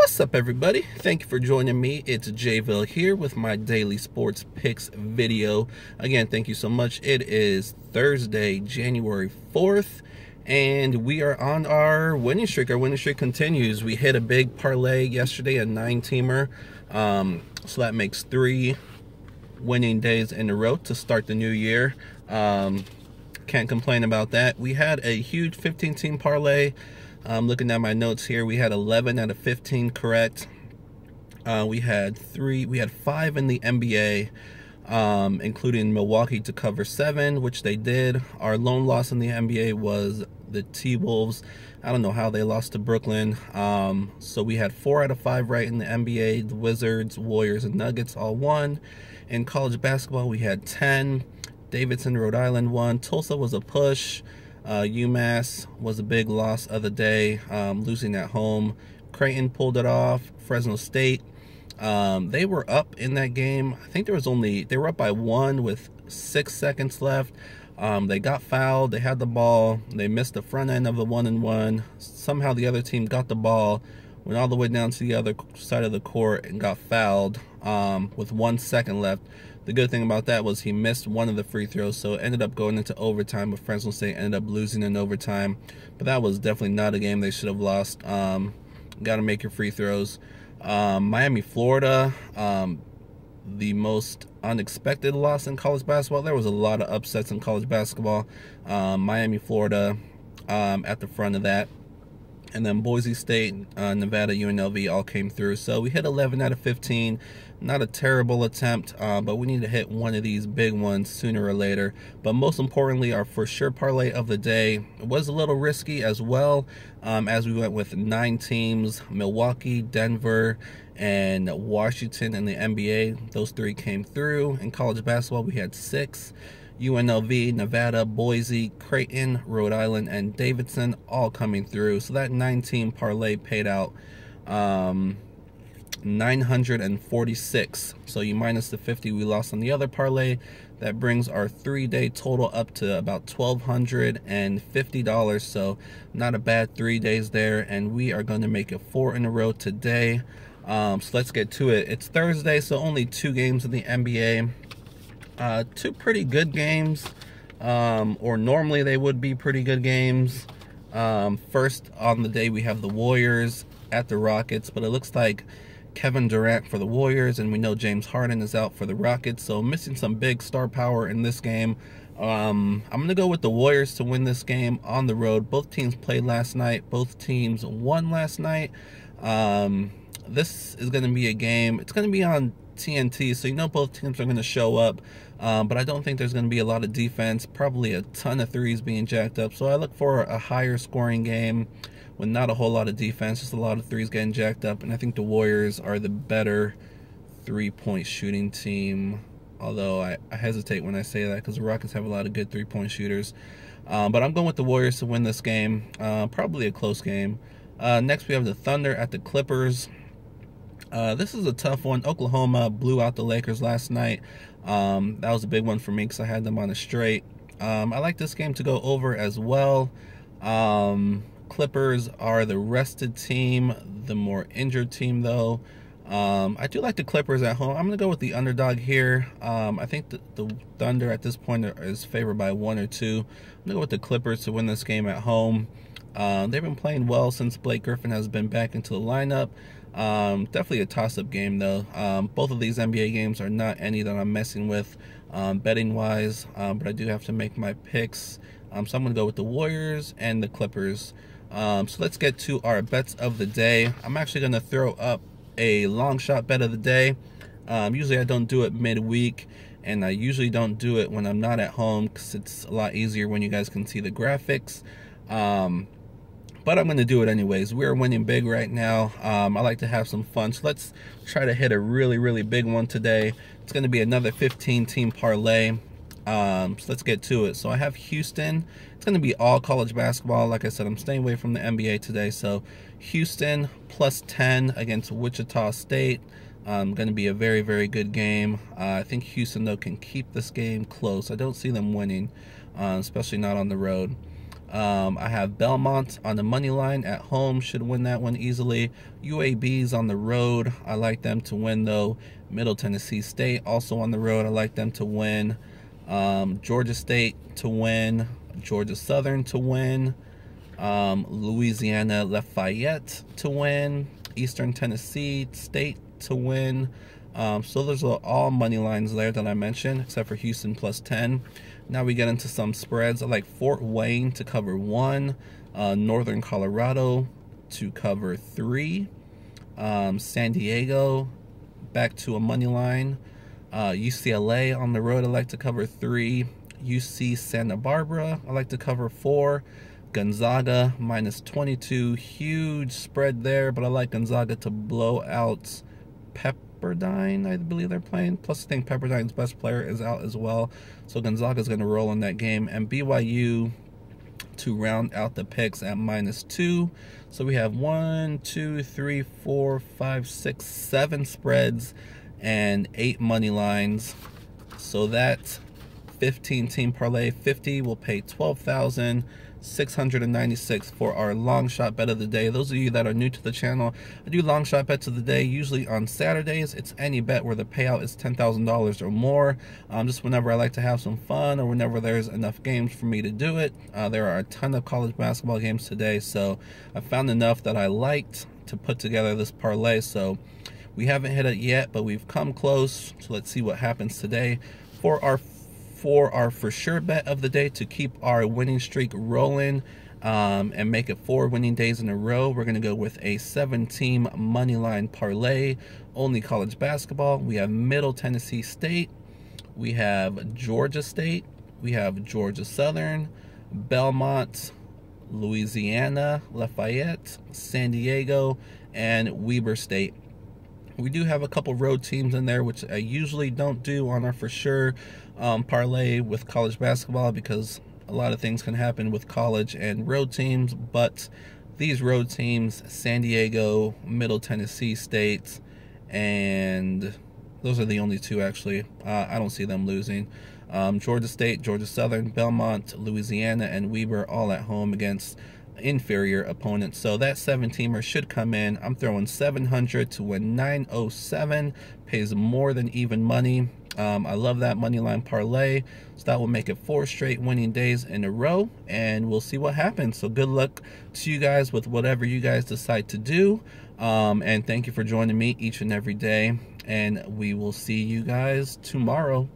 What's up, everybody? Thank you for joining me. It's JVille here with my daily sports picks video. Again, thank you so much. It is Thursday, January 4th, and we are on our winning streak. Our winning streak continues. We hit a big parlay yesterday, a 9-teamer. So that makes 3 winning days in a row to start the new year. Can't complain about that. We had a huge 15-team parlay. Looking at my notes here, we had 11 out of 15 correct. We had 5 in the NBA, including Milwaukee to cover 7, which they did. Our lone loss in the NBA was the T-Wolves. I don't know how they lost to Brooklyn. So we had 4 out of 5 right in the NBA. The Wizards, Warriors, and Nuggets all won. In college basketball, we had 10. Davidson, Rhode Island won. Tulsa was a push. UMass was a big loss of the day, losing at home. Creighton pulled it off. Fresno State, they were up in that game. I think they were up by 1 with 6 seconds left. They got fouled. They had the ball. They missed the front end of the 1-and-1. Somehow the other team got the ball, went all the way down to the other side of the court and got fouled with 1 second left. The good thing about that was he missed one of the free throws, so it ended up going into overtime, but Fresno State ended up losing in overtime. But that was definitely not a game they should have lost. Got to make your free throws. Miami, Florida, the most unexpected loss in college basketball. There was a lot of upsets in college basketball. Miami, Florida at the front of that. And then Boise State, Nevada, UNLV all came through. So we hit 11 out of 15. Not a terrible attempt, but we need to hit one of these big ones sooner or later. But most importantly, our for sure parlay of the day was a little risky as well, as we went with 9 teams: Milwaukee, Denver, and Washington in the NBA. Those 3 came through. In college basketball, we had 6. UNLV, Nevada, Boise, Creighton, Rhode Island, and Davidson all coming through. So that 9-team parlay paid out $946. So you minus the 50 we lost on the other parlay. That brings our 3-day total up to about $1,250. So not a bad 3 days there, and we are going to make it 4 in a row today. So let's get to it. It's Thursday, so only 2 games in the NBA. 2 pretty good games, or normally they would be pretty good games. First on the day we have the Warriors at the Rockets, but it looks like Kevin Durant for the Warriors, and we know James Harden is out for the Rockets, so missing some big star power in this game. I'm going to go with the Warriors to win this game on the road. Both teams played last night. Both teams won last night. This is going to be a game. It's going to be on TNT, so you know both teams are going to show up, but I don't think there's going to be a lot of defense, probably a ton of threes being jacked up. So I look for a higher scoring game with not a whole lot of defense, just a lot of threes getting jacked up, and I think the Warriors are the better 3-point shooting team, although I hesitate when I say that because the Rockets have a lot of good 3-point shooters. But I'm going with the Warriors to win this game, probably a close game. Next we have the Thunder at the Clippers. This is a tough one. Oklahoma blew out the Lakers last night. That was a big one for me because I had them on a straight. I like this game to go over as well. Clippers are the rested team, the more injured team though. I do like the Clippers at home. I'm going to go with the underdog here. I think the Thunder at this point is favored by 1 or 2. I'm going to go with the Clippers to win this game at home. They've been playing well since Blake Griffin has been back into the lineup. Definitely a toss-up game though. Both of these NBA games are not any that I'm messing with betting wise, but I do have to make my picks. So I'm going to go with the Warriors and the Clippers. So let's get to our bets of the day. I'm actually going to throw up a long shot bet of the day. Usually I don't do it midweek, and I usually don't do it when I'm not at home because it's a lot easier when you guys can see the graphics. But I'm going to do it anyways. We're winning big right now. I like to have some fun. So let's try to hit a really, really big one today. It's going to be another 15-team parlay. So let's get to it. So I have Houston. It's going to be all college basketball. Like I said, I'm staying away from the NBA today. So Houston plus 10 against Wichita State. Going to be a very, very good game. I think Houston, though, can keep this game close. I don't see them winning, especially not on the road. I have Belmont on the money line. At home, should win that one easily. UAB's on the road. I like them to win, though. Middle Tennessee State also on the road. I like them to win. Georgia State to win. Georgia Southern to win. Louisiana Lafayette to win. Eastern Tennessee State to win. So those are all money lines there that I mentioned, except for Houston plus 10. Now we get into some spreads. I like Fort Wayne to cover 1, Northern Colorado to cover 3, San Diego back to a money line, UCLA on the road I like to cover 3, UC Santa Barbara I like to cover 4, Gonzaga minus 22, huge spread there, but I like Gonzaga to blow out Pepperdine, I believe they're playing. Plus, I think Pepperdine's best player is out as well. So Gonzaga's going to roll in that game. And BYU to round out the picks at minus 2. So we have 1, 2, 3, 4, 5, 6, 7 spreads and 8 money lines. So that 15-team parlay 50 will pay $12,696 for our long shot bet of the day. Those of you that are new to the channel, I do long shot bets of the day usually on Saturdays. It's any bet where the payout is $10,000 or more. Just whenever I like to have some fun or whenever there's enough games for me to do it. There are a ton of college basketball games today, so I found enough that I liked to put together this parlay. So we haven't hit it yet, but we've come close. So let's see what happens today. For our for sure bet of the day, to keep our winning streak rolling and make it 4 winning days in a row, we're going to go with a 7-team money line parlay, only college basketball. We have Middle Tennessee State, we have Georgia State, we have Georgia Southern, Belmont, Louisiana Lafayette, San Diego, and Weber State. We do have a couple road teams in there, which I usually don't do on our for sure parlay with college basketball, because a lot of things can happen with college and road teams. But these road teams, San Diego, Middle Tennessee State, and those are the only two actually. I don't see them losing. Georgia State, Georgia Southern, Belmont, Louisiana, and Weber all at home against inferior opponents. So that 7-teamer should come in. I'm throwing 700 to win 907, pays more than even money. I love that money line parlay, so that will make it 4 straight winning days in a row, and we'll see what happens. So good luck to you guys with whatever you guys decide to do, and thank you for joining me each and every day, and we will see you guys tomorrow.